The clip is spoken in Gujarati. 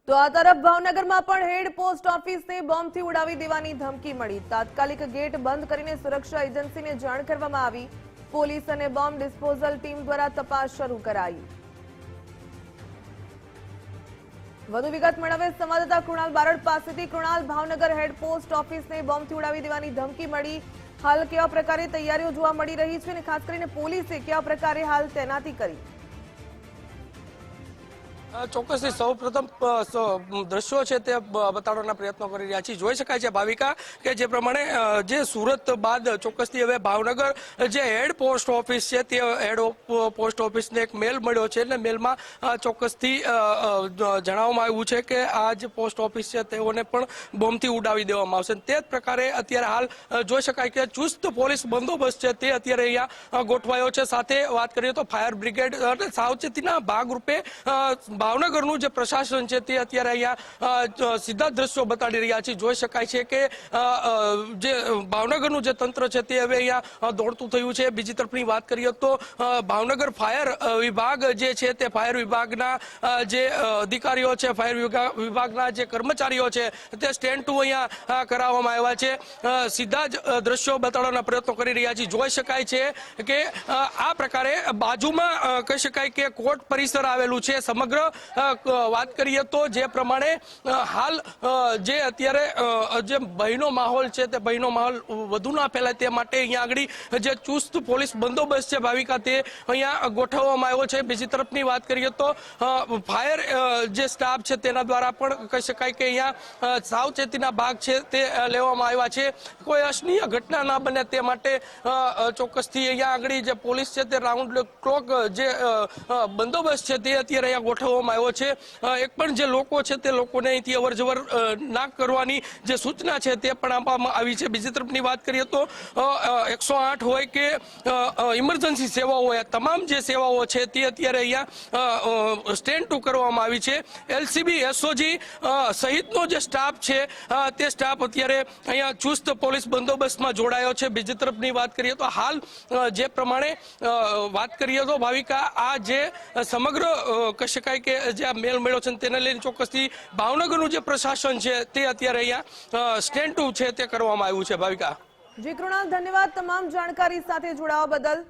તો આ તરફ ભાવનગરમાં પણ હેડ પોસ્ટ ઓફિસને બોમ્બથી ઉડાવી દેવાની ધમકી મળી। તાત્કાલિક ગેટ બંધ કરીને સુરક્ષા એજન્સીને જાણ કરવામાં આવી। પોલીસ અને બોમ્બ ડિસ્પોઝલ ટીમ દ્વારા તપાસ શરૂ કરાઈ। વધુ વિગત મેળવે સંવાદદાતા કૃણાલ બારડ પાસેથી। કૃણાલ, ભાવનગર હેડ પોસ્ટ ઓફિસને બોમ્બથી ઉડાવી દેવાની ધમકી મળી। હાલ કેવા પ્રકારે તૈયારીઓ જોવા મળી રહી છે અને ખાસ કરીને પોલીસે કેવા પ્રકારે હાલ તૈનાતી કરી? ચોક્કસથી સૌપ્રથમ દ્રશ્યો છે તે બતાડવાના પ્રયત્નો કરી રહ્યા છીએ। જોઈ શકાય છે ભાવિકા કે જે પ્રમાણે જે સુરત બાદ ચોક્કસથી હવે ભાવનગર જે હેડ પોસ્ટ ઓફિસ છે તે હેડ પોસ્ટ ઓફિસને એક મેલ મળ્યો છે અને મેલમાં ચોક્કસથી જણાવવામાં આવ્યું છે કે આ જે પોસ્ટ ઓફિસ છે તેઓને પણ બોમ્બથી ઉડાવી દેવામાં આવશે। તે જ પ્રકારે અત્યારે હાલ જોઈ શકાય કે ચુસ્ત પોલીસ બંદોબસ્ત છે તે અત્યારે અહીંયા ગોઠવાયો છે। સાથે વાત કરીએ તો ફાયર બ્રિગેડ અને સાવચેતીના ભાગરૂપે ભાવનગરનું જે પ્રશાસન છે તે અત્યારે અહીંયા સીધા દ્રશ્યો બતાડી રહ્યા છે। જોઈ શકાય છે કે જે ભાવનગરનું જે તંત્ર છે તે હવે અહીંયા દોડતું થયું છે। બીજી તરફની વાત કરીએ તો ભાવનગર ફાયર વિભાગ જે છે તે ફાયર વિભાગના જે અધિકારીઓ છે, ફાયર વિભાગના જે કર્મચારીઓ છે તે સ્ટેન્ડ ટુ અહીંયા કરાવવામાં આવ્યા છે। સીધા જ દ્રશ્યો બતાડવાના પ્રયત્નો કરી રહ્યા છીએ। જોઈ શકાય છે કે આ પ્રકારે બાજુમાં કહી શકાય કે કોર્ટ પરિસર આવેલું છે। સમગ્ર વાત કરીએ તો જે પ્રમાણે હાલ જે અત્યારે જે ભયનો માહોલ છે તે ભયનો માહોલ વધુ ના ફેલાય તે માટે અહીંયા આગળ જે ચુસ્ત પોલીસ બંદોબસ્ત છે ભાવિકા તે અહીંયા ગોઠવવામાં આવ્યો છે। બીજી તરફની વાત કરીએ તો ફાયર જે સ્ટાફ છે તેના દ્વારા પણ કહી શકાય કે અહીંયા સાવચેતીના ભાગ છે તે લેવામાં આવ્યા છે। કોઈ અનિચ્છનીય ઘટના ના બને તે માટે ચોક્કસથી અહીંયા આગળ જે પોલીસ છે તે રાઉન્ડ ક્લોક જે બંદોબસ્ત છે તે અત્યારે અહીંયા ગોઠવવામાં આવ્યો છે। એક પણ જે લોકો છે તે લોકોને અહીંથી અવરજવર ના કરવાની જે સૂચના છે તે પણ આપવામાં આવી છે। બીજી તરફની વાત કરીએ તો 108 હોય કે ઇમરજન્સી સેવાઓ હોય, તમામ જે સેવાઓ છે તે અત્યારે અહીંયા સ્ટેન્ડ ટુ કરવામાં આવી છે। LCB, SOG સહિતનો જે સ્ટાફ છે તે સ્ટાફ અત્યારે અહીંયા ચુસ્ત પોલીસ બંદોબસ્તમાં જોડાયો છે। બીજી તરફની વાત કરીએ તો હાલ જે પ્રમાણે વાત કરીએ તો ભાવિકા આ જે સમગ્ર કહી શકાય કે જે આ મેલ મળ્યો છે તેને લઈને ચોક્કસથી ભાવનગરનું જે પ્રશાસન છે તે અત્યારે અહીંયા સ્ટેન્ડ ટુ છે તે કરવામાં આવ્યું છે। ભાવિકા જી કૃણાલ, ધન્યવાદ તમામ જાણકારી સાથે જોડાવા બદલ।